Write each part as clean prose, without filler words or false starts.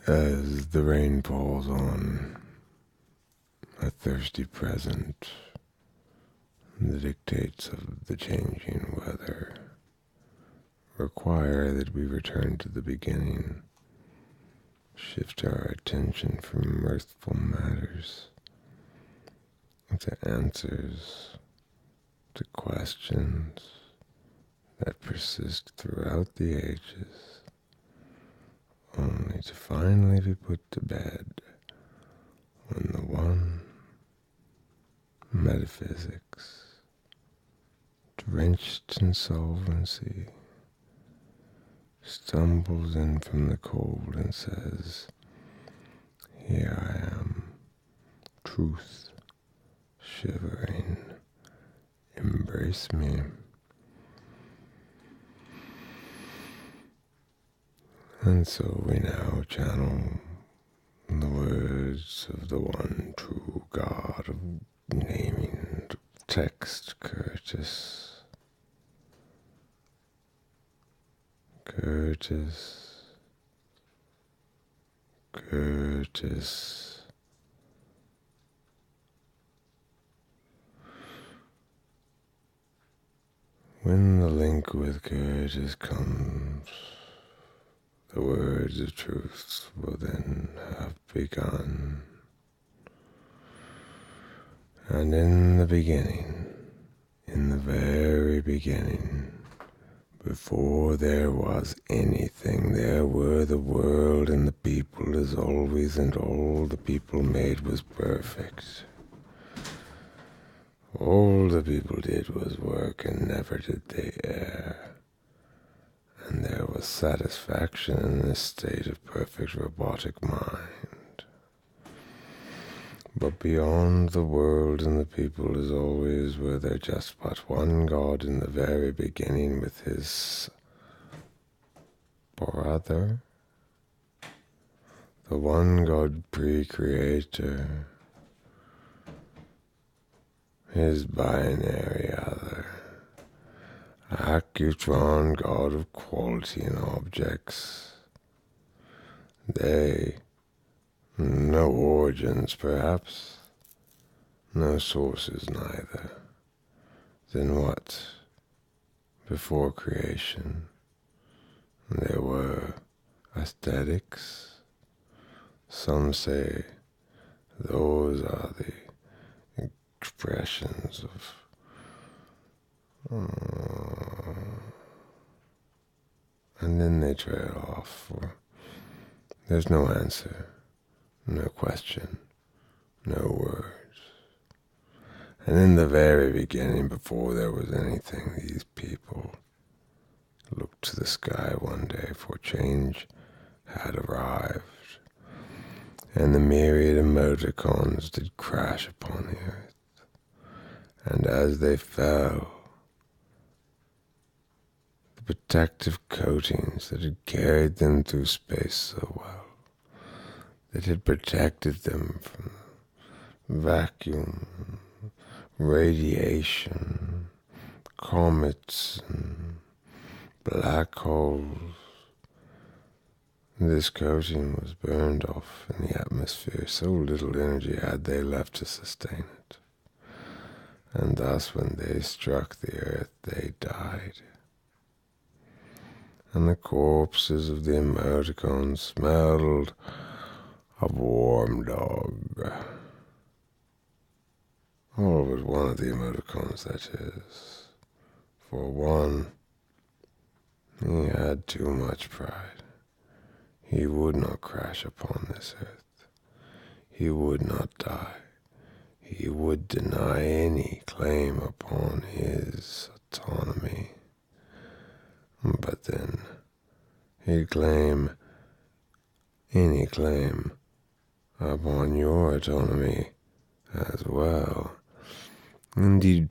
As the rain falls on a thirsty present, the dictates of the changing weather require that we return to the beginning, shift our attention from mirthful matters to answers to questions that persist throughout the ages, only to finally be put to bed when the one, metaphysics, drenched in solvency, stumbles in from the cold and says, "Here I am, truth, shivering, embrace me." And so we now channel the words of the one true God of naming text, Curtis. Curtis. Curtis. When the link with Curtis comes, the words of truth will then have begun. And in the beginning, in the very beginning, before there was anything, there were the world and the people as always, and all the people made was perfect. All the people did was work, and never did they err. And there was satisfaction in this state of perfect robotic mind. But beyond the world and the people, as always, were there just but one God in the very beginning, with his brother, the one God pre-creator, his binary other, Accutron, God of quality in objects. They, no origins perhaps, no sources neither. Then what? Before creation, there were aesthetics. Some say those are the expressions of and then they trail off, for there's no answer, no question, no words. And in the very beginning, before there was anything, these people looked to the sky one day, for change had arrived, and the myriad emoticons did crash upon the earth. And as they fell, the protective coatings that had carried them through space so well, that had protected them from vacuum, radiation, comets, and black holes, this coating was burned off in the atmosphere. So little energy had they left to sustain it. And thus when they struck the earth, they died. And the corpses of the emoticons smelled of warm dog. All but one of the emoticons, that is. For one, he had too much pride. He would not crash upon this earth. He would not die. He would deny any claim upon his autonomy. But then he'd claim any claim upon your autonomy as well. Indeed,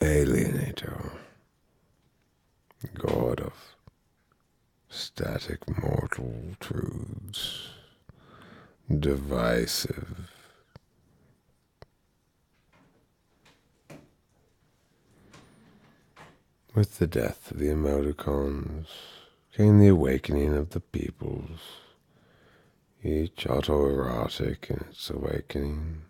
alienator, God of static mortal truths, divisive. With the death of the emoticons came the awakening of the peoples, each autoerotic in its awakening.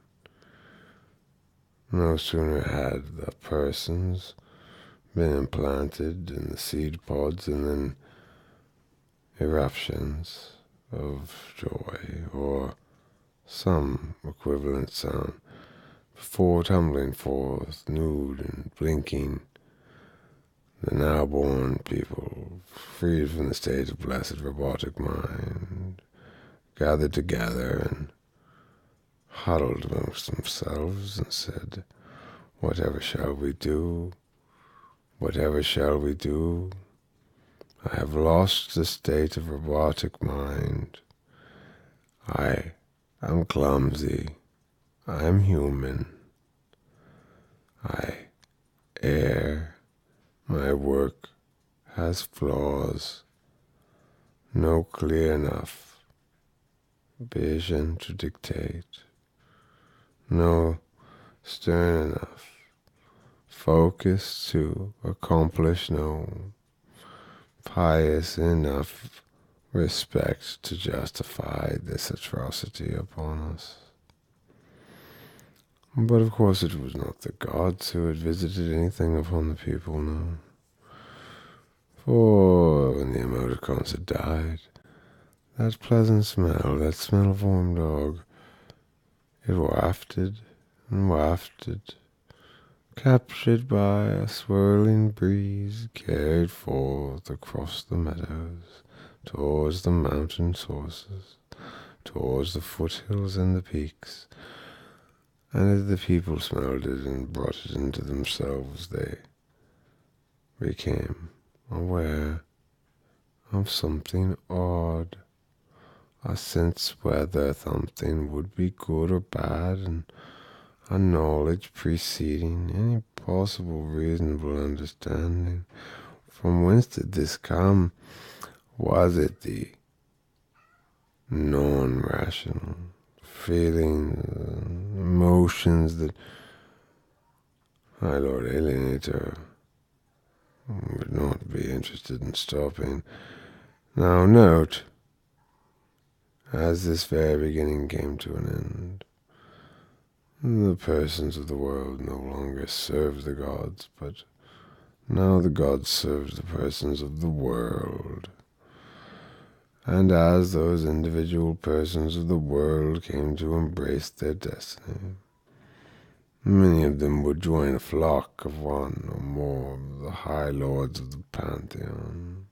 No sooner had the persons been implanted in the seed pods and then eruptions of joy or some equivalent sound before tumbling forth, nude and blinking, the now-born people, freed from the state of blessed robotic mind, gathered together and huddled amongst themselves and said, "Whatever shall we do? Whatever shall we do? I have lost the state of robotic mind. I am clumsy. I am human. I err. My work has flaws. No clear enough vision to dictate. No stern enough focus to accomplish. No pious enough respect to justify this atrocity upon us." But of course it was not the gods who had visited anything upon the people, no. For when the emoticons had died, that pleasant smell, that smell of warm dog, it wafted and wafted, captured by a swirling breeze, carried forth across the meadows, towards the mountain sources, towards the foothills and the peaks. And as the people smelled it and brought it into themselves, they became aware of something odd, a sense whether something would be good or bad, and a knowledge preceding any possible reasonable understanding. From whence did this come? Was it the non-rational feelings, emotions that my Lord Alienator would not be interested in stopping? Now note, as this very beginning came to an end, the persons of the world no longer served the gods, but now the gods served the persons of the world. And as those individual persons of the world came to embrace their destiny, many of them would join a flock of one or more of the high lords of the pantheon.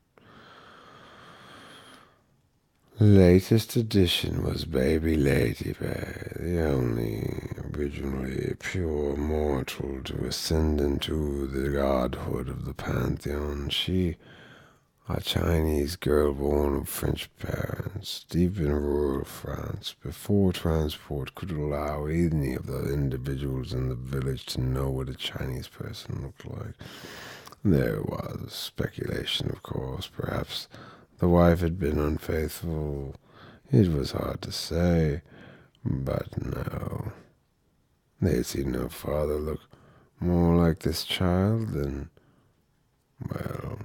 The latest addition was baby Lady Bear, the only originally pure mortal to ascend into the godhood of the pantheon. She, a Chinese girl born of French parents, deep in rural France, before transport could allow any of the individuals in the village to know what a Chinese person looked like. There was speculation, of course. Perhaps the wife had been unfaithful. It was hard to say, but no. They had seen no father look more like this child than, well,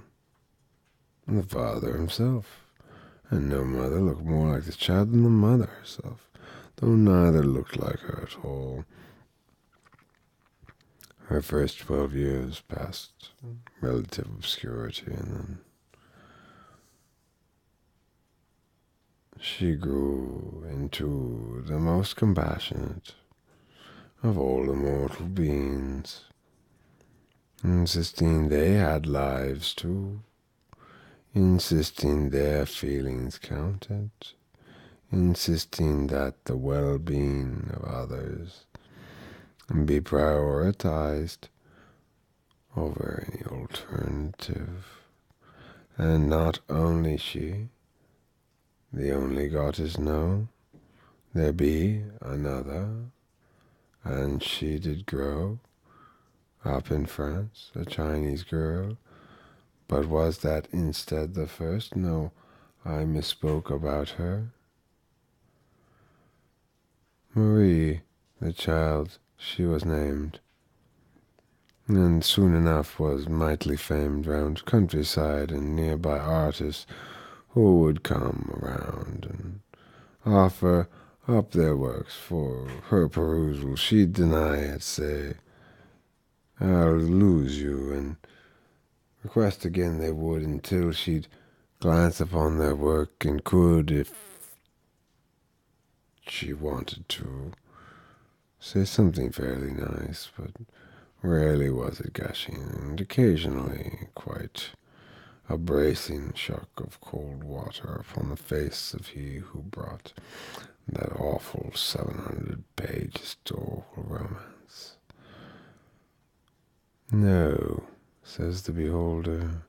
the father himself, and no mother looked more like the child than the mother herself, though neither looked like her at all. Her first 12 years passed in relative obscurity, and then she grew into the most compassionate of all the mortal beings, insisting they had lives too, insisting their feelings counted, insisting that the well-being of others be prioritized over any alternative. And not only she, the only goddess, no, there be another, and she did grow up in France, a Chinese girl. But was that instead the first? No, I misspoke about her. Marie, the child, she was named, and soon enough was mightily famed round countryside and nearby artists who would come around and offer up their works for her perusal. She'd deny it, say, I'll lose you, and request again they would, until she'd glance upon their work and could, if she wanted to, say something fairly nice, but rarely was it gushing, and occasionally quite a bracing shock of cold water upon the face of he who brought that awful 700-page historical romance. No, says the beholder,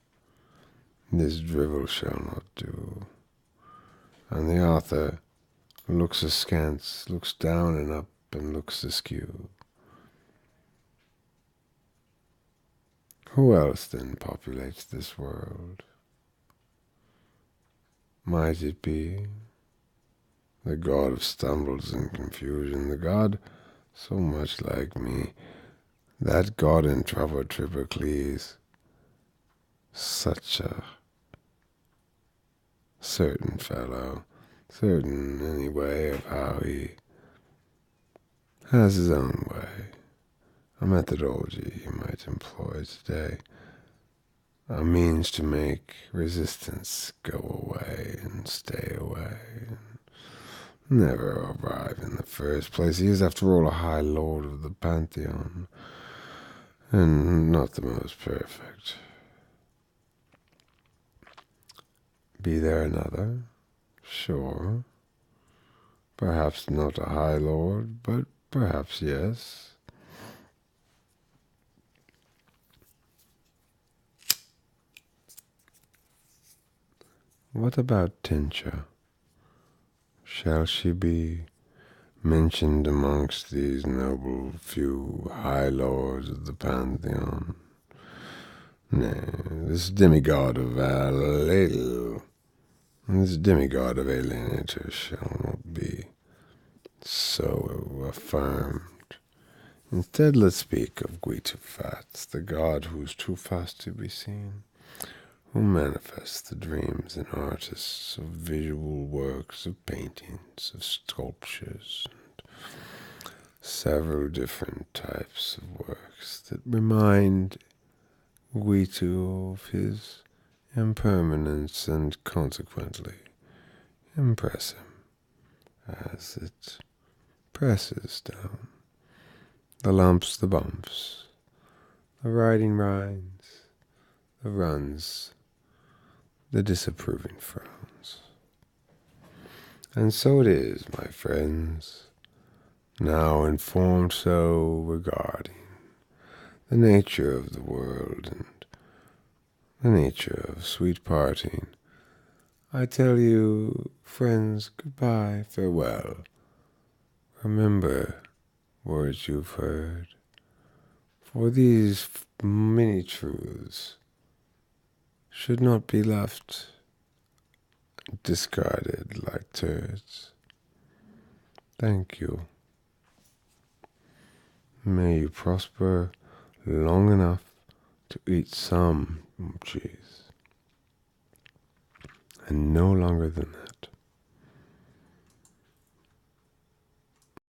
this drivel shall not do. And the author looks askance, looks down and up, and looks askew. Who else then populates this world? Might it be the god of stumbles and confusion, the god so much like me, that god in trouble Tripocles, such a certain fellow, certain anyway of how he has his own way, a methodology you might employ today, a means to make resistance go away and stay away, and never arrive in the first place. He is, after all, a high lord of the pantheon, and not the most perfect. Be there another? Sure. Perhaps not a high lord, but perhaps yes. What about Tincha? Shall she be mentioned amongst these noble few high lords of the pantheon? Nay, this demigod of alienator shall not be so affirmed. Instead, let's speak of Guitufats, the god who is too fast to be seen, who manifests the dreams in artists of visual works, of paintings, of sculptures, and several different types of works that remind Guitu of his impermanence and consequently impress him as it presses down the lumps, the bumps, the riding rinds, the runs, the disapproving frowns. And so it is, my friends, now informed so regarding the nature of the world and the nature of sweet parting, I tell you, friends, goodbye, farewell. Remember words you've heard, for these many truths should not be left discarded like turds. Thank you. May you prosper long enough to eat some cheese, and no longer than that.